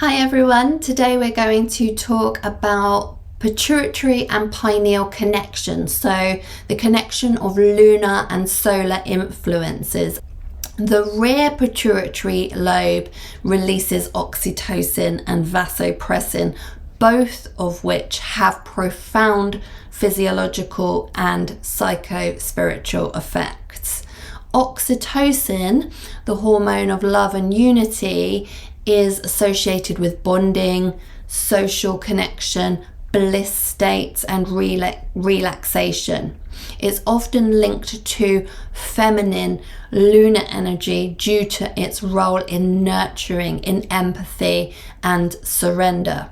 Hi everyone, today we're going to talk about pituitary and pineal connection, so the connection of lunar and solar influences. The rear pituitary lobe releases oxytocin and vasopressin, both of which have profound physiological and psycho-spiritual effects. Oxytocin, the hormone of love and unity, is associated with bonding, social connection, bliss states, and relaxation. It's often linked to feminine lunar energy due to its role in nurturing, in empathy, and surrender.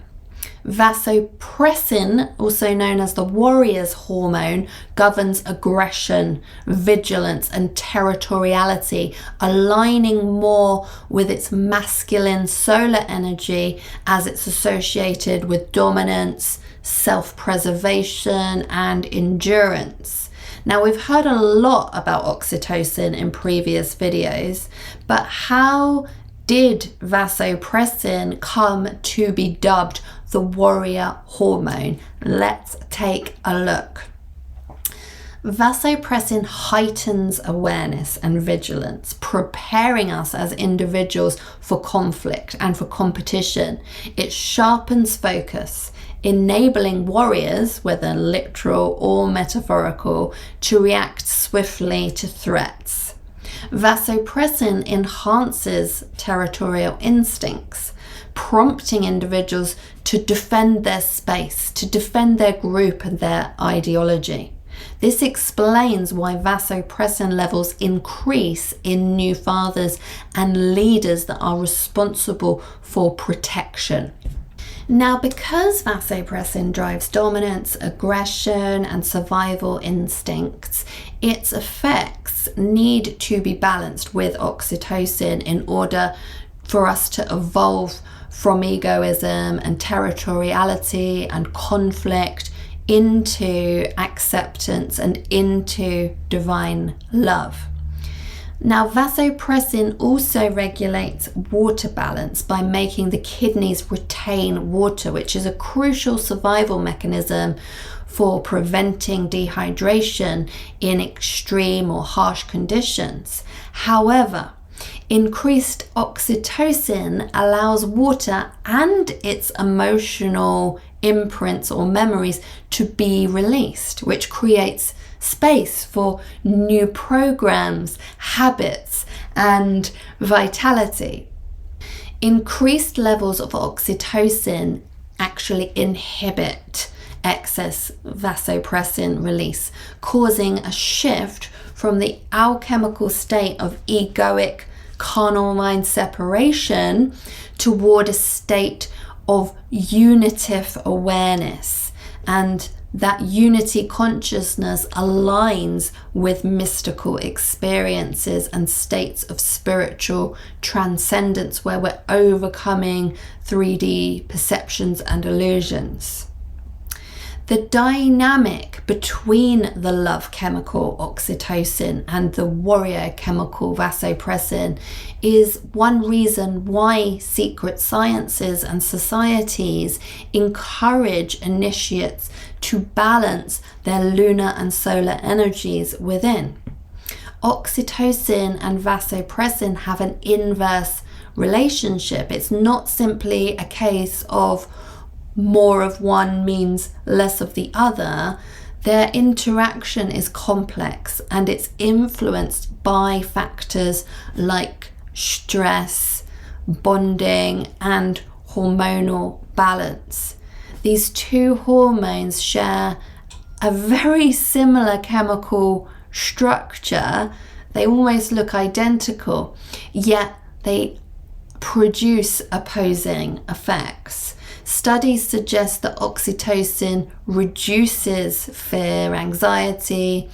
Vasopressin, also known as the Warrior's Hormone, governs aggression, vigilance, and territoriality, aligning more with its masculine solar energy as it's associated with dominance, self-preservation, and endurance. Now, we've heard a lot about oxytocin in previous videos, but how did vasopressin come to be dubbed the warrior hormone? Let's take a look. Vasopressin heightens awareness and vigilance, preparing us as individuals for conflict and for competition. It sharpens focus, enabling warriors, whether literal or metaphorical, to react swiftly to threats. Vasopressin enhances territorial instincts, prompting individuals to defend their space, to defend their group and their ideology. This explains why vasopressin levels increase in new fathers and leaders that are responsible for protection. Now, because vasopressin drives dominance, aggression, and survival instincts, its effects need to be balanced with oxytocin in order for us to evolve from egoism and territoriality and conflict into acceptance and into divine love. Now, vasopressin also regulates water balance by making the kidneys retain water, which is a crucial survival mechanism for preventing dehydration in extreme or harsh conditions. However, increased oxytocin allows water and its emotional imprints or memories to be released, which creates space for new programs, habits, and vitality. Increased levels of oxytocin actually inhibit excess vasopressin release, causing a shift from the alchemical state of egoic carnal mind separation toward a state of unitive awareness, and that unity consciousness aligns with mystical experiences and states of spiritual transcendence where we're overcoming 3D perceptions and illusions. The dynamic between the love chemical oxytocin and the warrior chemical vasopressin is one reason why secret sciences and societies encourage initiates to balance their lunar and solar energies within. Oxytocin and vasopressin have an inverse relationship. It's not simply a case of more of one means less of the other. Their interaction is complex and it's influenced by factors like stress, bonding, and hormonal balance. These two hormones share a very similar chemical structure. They almost look identical, yet they produce opposing effects. Studies suggest that oxytocin reduces fear, anxiety,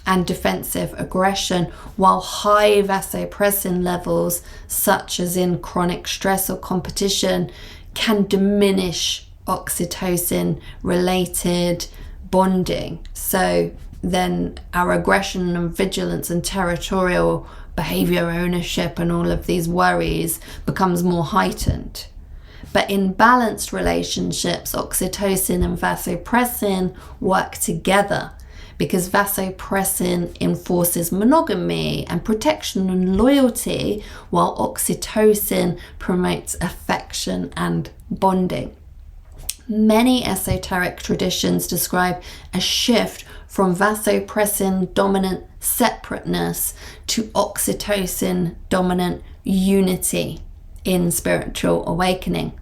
and defensive aggression, while high vasopressin levels, such as in chronic stress or competition, can diminish oxytocin-related bonding. So then our aggression and vigilance and territorial behavior ownership and all of these worries becomes more heightened. But in balanced relationships, oxytocin and vasopressin work together, because vasopressin enforces monogamy and protection and loyalty, while oxytocin promotes affection and bonding. Many esoteric traditions describe a shift from vasopressin dominant separateness to oxytocin dominant unity in spiritual awakening.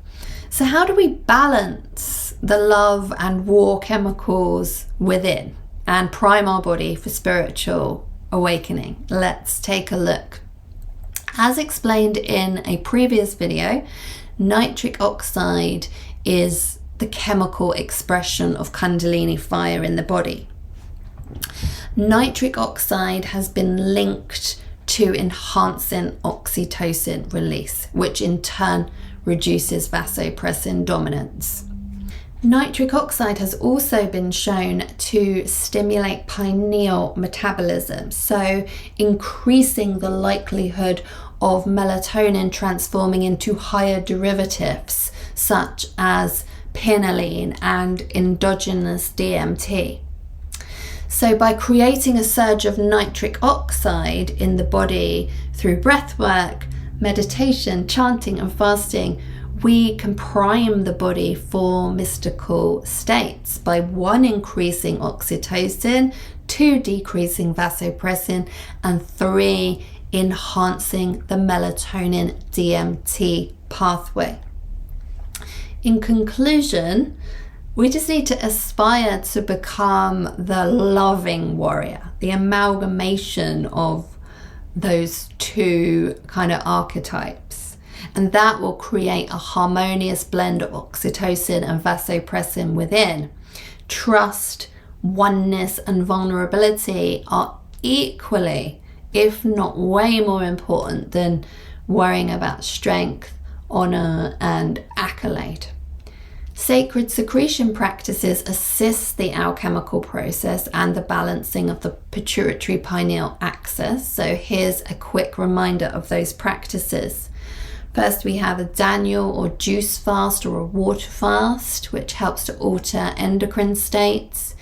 So how do we balance the love and war chemicals within and prime our body for spiritual awakening? Let's take a look. As explained in a previous video, nitric oxide is the chemical expression of Kundalini fire in the body. Nitric oxide has been linked to enhancing oxytocin release, which in turn reduces vasopressin dominance. Nitric oxide has also been shown to stimulate pineal metabolism, so increasing the likelihood of melatonin transforming into higher derivatives such as pineal and endogenous DMT. So by creating a surge of nitric oxide in the body through breath work, meditation, chanting and fasting, we can prime the body for mystical states by 1, increasing oxytocin, 2, decreasing vasopressin, and 3, enhancing the melatonin DMT pathway. In conclusion, we just need to aspire to become the loving warrior, the amalgamation of those two kind of archetypes. And that will create a harmonious blend of oxytocin and vasopressin within. Trust, oneness, and vulnerability are equally, if not way more important than worrying about strength, honor, and accolade. Sacred secretion practices assist the alchemical process and the balancing of the pituitary pineal axis. So here's a quick reminder of those practices. First, we have a Daniel or juice fast or a water fast, which helps to alter endocrine states.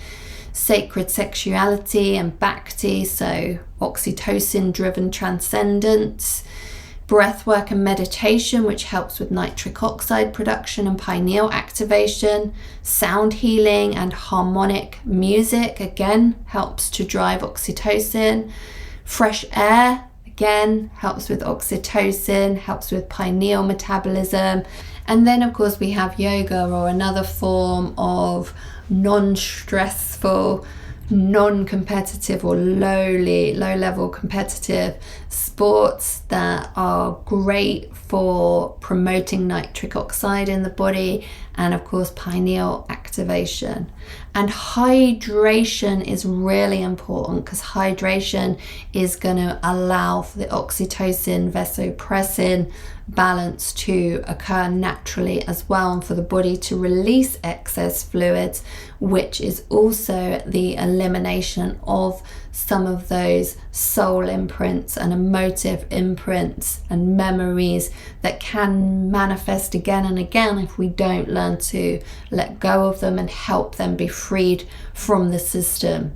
Sacred sexuality and bhakti, so oxytocin-driven transcendence. Breathwork and meditation, which helps with nitric oxide production and pineal activation. Sound healing and harmonic music, again, helps to drive oxytocin. Fresh air, again, helps with oxytocin, helps with pineal metabolism. And then, of course, we have yoga, or another form of non-stressful, non-competitive or low-level competitive sports that are great for promoting nitric oxide in the body and, of course, pineal activation. And hydration is really important, because hydration is going to allow for the oxytocin vasopressin balance to occur naturally as well, and for the body to release excess fluids, which is also the elimination of some of those soul imprints and emotive imprints and memories that can manifest again and again if we don't learn to let go of them and help them be freed from the system.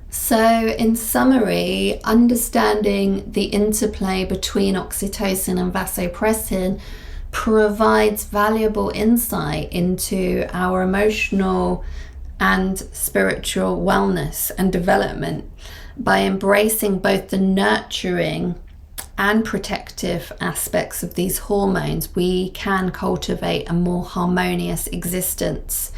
So in summary, understanding the interplay between oxytocin and vasopressin provides valuable insight into our emotional and spiritual wellness and development. By embracing both the nurturing and protective aspects of these hormones, we can cultivate a more harmonious existence,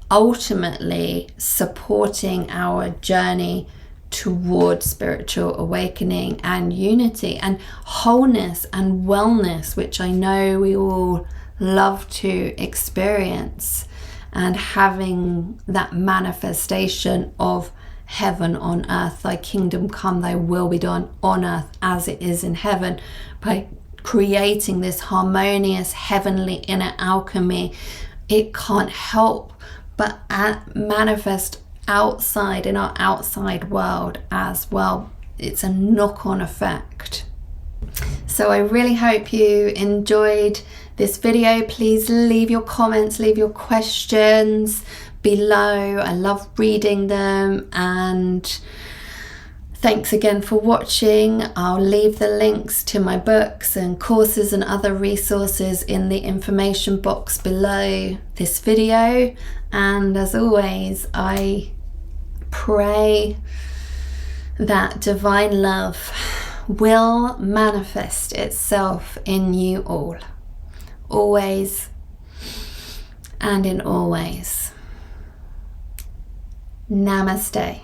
ultimately supporting our journey towards spiritual awakening and unity and wholeness and wellness, which I know we all love to experience, and having that manifestation of heaven on earth. Thy kingdom come, thy will be done on earth as it is in heaven. By creating this harmonious heavenly inner alchemy, it can't help but manifest outside in our outside world as well. It's a knock-on effect. So I really hope you enjoyed this video. Please leave your comments, leave your questions below. I love reading them, and thanks again for watching. I'll leave the links to my books and courses and other resources in the information box below this video. And as always, I pray that divine love will manifest itself in you all, always and in all ways. Namaste.